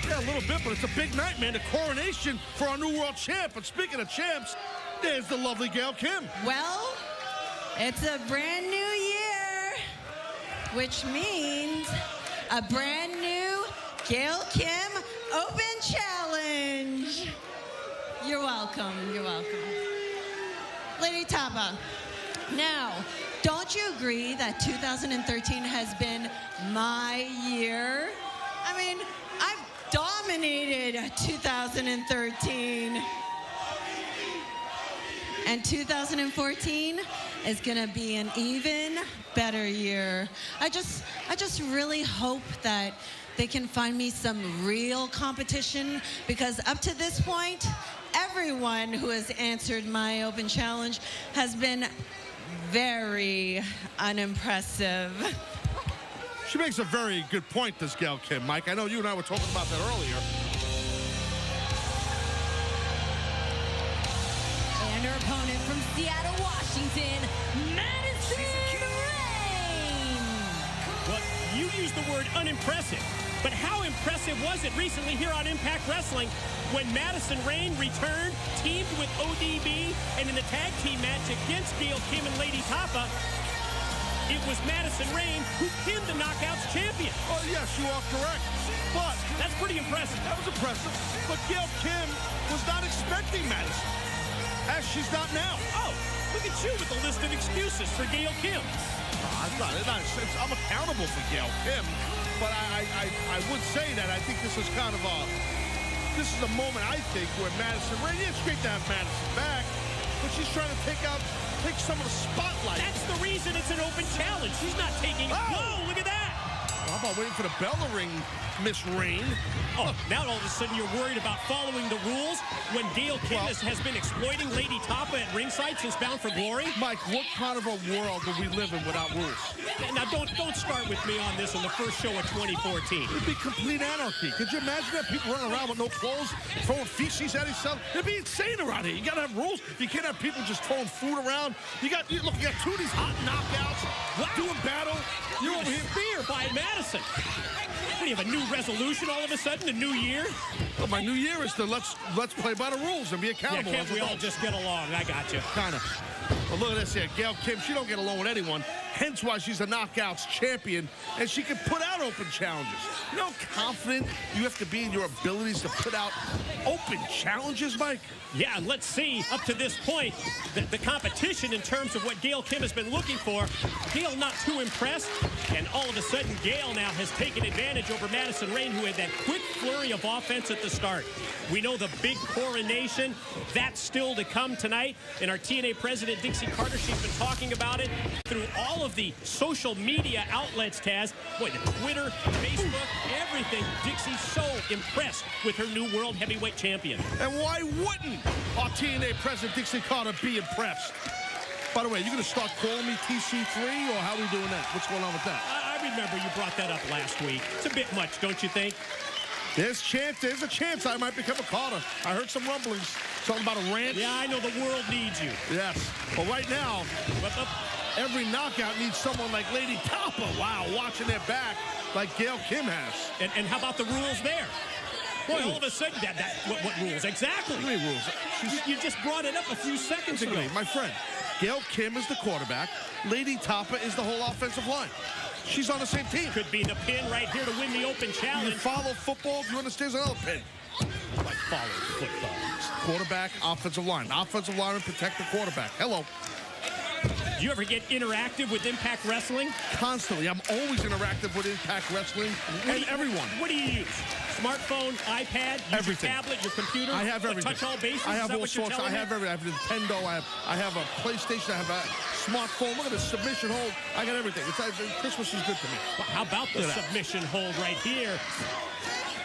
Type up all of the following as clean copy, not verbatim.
Yeah, a little bit, but it's a big night, man. The coronation for our new world champ. But speaking of champs, there's the lovely Gail Kim. Well, it's a brand new year, which means a brand new Gail Kim Open Challenge. You're welcome. You're welcome. Lady Tapa, now, don't you agree that 2013 has been my year? I mean, I've dominated 2013. And 2014 is gonna be an even better year. I just really hope that they can find me some real competition, because up to this point, everyone who has answered my open challenge has been very unimpressive. She makes a very good point, this Gail Kim, Mike. I know you and I were talking about that earlier. And her opponent from Seattle, Washington, Madison Rayne. Well, you used the word unimpressive, but how impressive was it recently here on Impact Wrestling when Madison Rayne returned, teamed with ODB, and in the tag team match against Gail Kim and Lady Tapa, it was Madison Rayne who pinned the Knockouts champion. Oh, yes, you are correct. But that's pretty impressive. That was impressive. But Gail Kim was not expecting Madison, as she's not now. Oh, look at you with a list of excuses for Gail Kim. I'm accountable for Gail Kim, but I would say that I think this is kind of this is a moment, I think, where Madison Rayne, it's great to have Madison back, but she's trying to take some of the spotlight. That's the reason it's an open challenge. She's not taking it. Oh. Whoa, look at that. Well, how about waiting for the bell to ring, Miss Rayne? Oh, now all of a sudden you're worried about following the rules when Gail Kim has been exploiting Lady Tapa at ringside since Bound for Glory? Mike, what kind of a world do we live in without rules? Now, don't start with me on this on the first show of 2014. It'd be complete anarchy. Could you imagine that? People running around with no clothes, throwing feces at each other? It'd be insane around here. You gotta have rules. You can't have people just throwing food around. Look, you got two of these hot knockouts, doing battle. You're over here. Fear by Madison. What, do you have a new resolution all of a sudden, a new year? Well, my new year is to let's play by the rules and be accountable. Yeah, can't we all just get along? I got you. Kind of. Well, look at this here. Gail Kim, she don't get along with anyone. Hence why she's a Knockouts champion, and she can put out open challenges. You know how confident you have to be in your abilities to put out open challenges, Mike? Yeah, and let's see, up to this point, the competition in terms of what Gail Kim has been looking for. Gail not too impressed, and all of a sudden, Gail now has taken advantage over Madison Rayne, who had that quick flurry of offense at the start. We know the big coronation, that's still to come tonight, and our TNA president, Dixie Carter, she's been talking about it through all of the social media outlets, Taz. Boy, the Twitter, Facebook, everything. Dixie's so impressed with her new World Heavyweight Champion. And why wouldn't our TNA president, Dixie Carter, be impressed? By the way, you going to start calling me TC3, or how are we doing that? What's going on with that? I remember you brought that up last week. It's a bit much, don't you think? There's a chance I might become a Carter. I heard some rumblings, something about a ranch. Yeah, I know the world needs you. Yes, but right now, every knockout needs someone like Lady Tapa. Wow, watching their back like Gail Kim has. And how about the rules there? Boy, all of a sudden, what rules? Exactly. What rules? You just brought it up a few seconds ago. My friend, Gail Kim is the quarterback. Lady Tapa is the whole offensive line. She's on the same team. Could be the pin right here to win the open challenge. You follow football, you understand another pin. Like follow football. Quarterback, offensive line. Offensive lineman protect the quarterback. Hello. Do you ever get interactive with Impact Wrestling? Constantly. I'm always interactive with Impact Wrestling and everyone. What do you use? Smartphone, iPad, everything. Your tablet, your computer? I have everything. Touch all bases? I have all sorts. I have everything. I have Nintendo. I have a PlayStation. I have a smartphone. Look at the submission hold. I got everything. Christmas is good to me. Well, how about the submission hold right here?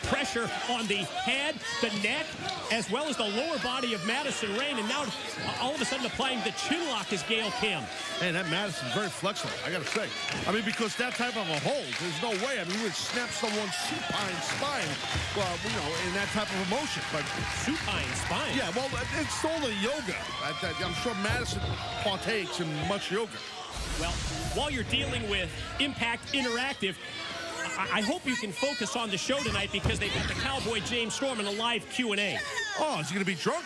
Pressure on the head, the neck, as well as the lower body of Madison Rayne. And now, all of a sudden, applying the chin lock is Gail Kim. Man, that Madison's very flexible, I got to say. I mean, because that type of a hold, there's no way. I mean, you would snap someone's supine spine, well, you know, in that type of emotion. But supine spine? Yeah, well, it's all the yoga. I'm sure Madison partakes in much yoga. Well, while you're dealing with Impact Interactive, I hope you can focus on the show tonight because they've got the Cowboy James Storm in a live Q&A. Oh, is he going to be drunk?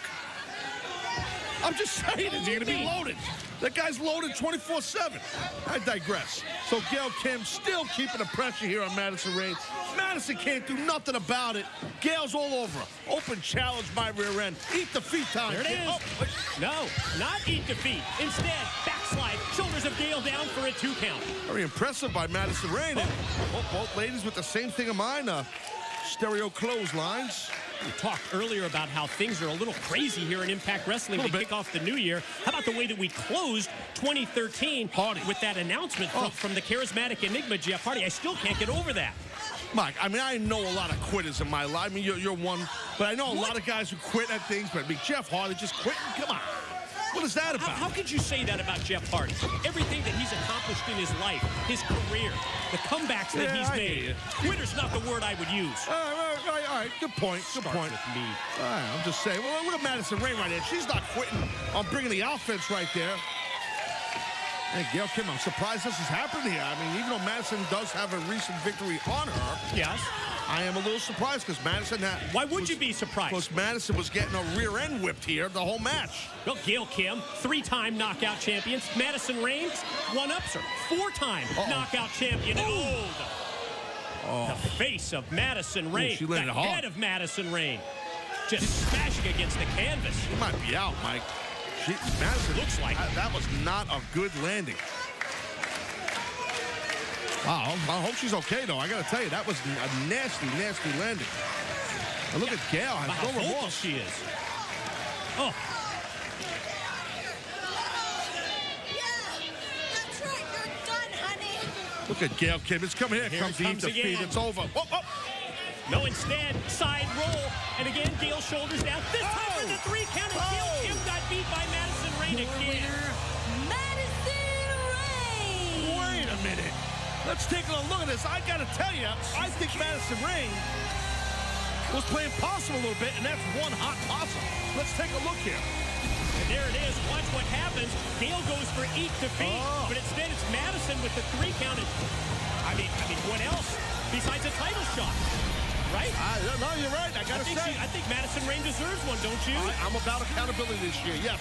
I'm just saying, is he going to be loaded? That guy's loaded 24/7. I digress. So Gail Kim still keeping the pressure here on Madison Rayne. Madison can't do nothing about it. Gail's all over her. Open challenge by rear end. Eat the feet time. There it is. Oh, no, not eat defeat. Instead, backslide. Shoulders of Gail down for a 2 count. very impressive by Madison Rayne. And both ladies with the same thing in mind. Stereo clotheslines. We talked earlier about how things are a little crazy here in Impact Wrestling to kick off the new year. How about the way that we closed 2013 with that announcement from the charismatic Enigma, Jeff Hardy? I still can't get over that. Mike, I mean, I know a lot of quitters in my life. I mean, you're one, but I know a lot of guys who quit at things, but I mean, Jeff Hardy just quitting? Come on. What is that about? How could you say that about Jeff Hardy? Everything that he's accomplished in his life, his career, the comebacks that he's made. Quitter's not the word I would use. All right. Good point. Good point. With me. All right, I'm just saying. Well, look at Madison Rayne right there. She's not quitting on bringing the offense right there. Hey, Gail Kim, I'm surprised this is happening here. I mean, even though Madison does have a recent victory on her. Yes. I am a little surprised because Madison... Why would you be surprised? Because Madison was getting a rear end whipped here the whole match. Well, Gail Kim, 3-time knockout champion. Madison Rayne, one-ups her. 4-time knockout champion. The face of Madison Rayne. She landed hard. The head of Madison Rayne. Just smashing against the canvas. She might be out, Mike. Madison looks like that was not a good landing. Wow, I hope she's okay, though. I got to tell you, that was a nasty, nasty landing. And look at Gail. Has no remorse. She is. Oh. That's right. You're done, honey. Look at Gail Kim. It's coming here. Comes the defeat. It's over. Whoa, whoa. No, instead, side roll. And again, Gail shoulders down. This time for the 3 count. And Gail Kim got beat by Madison Rayne again. Madison Rayne. Wait a minute. Let's take a look at this. I got to tell you, I think Madison Rayne was playing possum a little bit, and that's one hot possum. Let's take a look here. And there it is. Watch what happens. Gail goes for eat defeat, but instead it's Madison with the 3 count. I mean, what else besides a title shot? Right? No, you're right. I got to say. I think Madison Rayne deserves one, don't you? I'm about accountability this year, yes.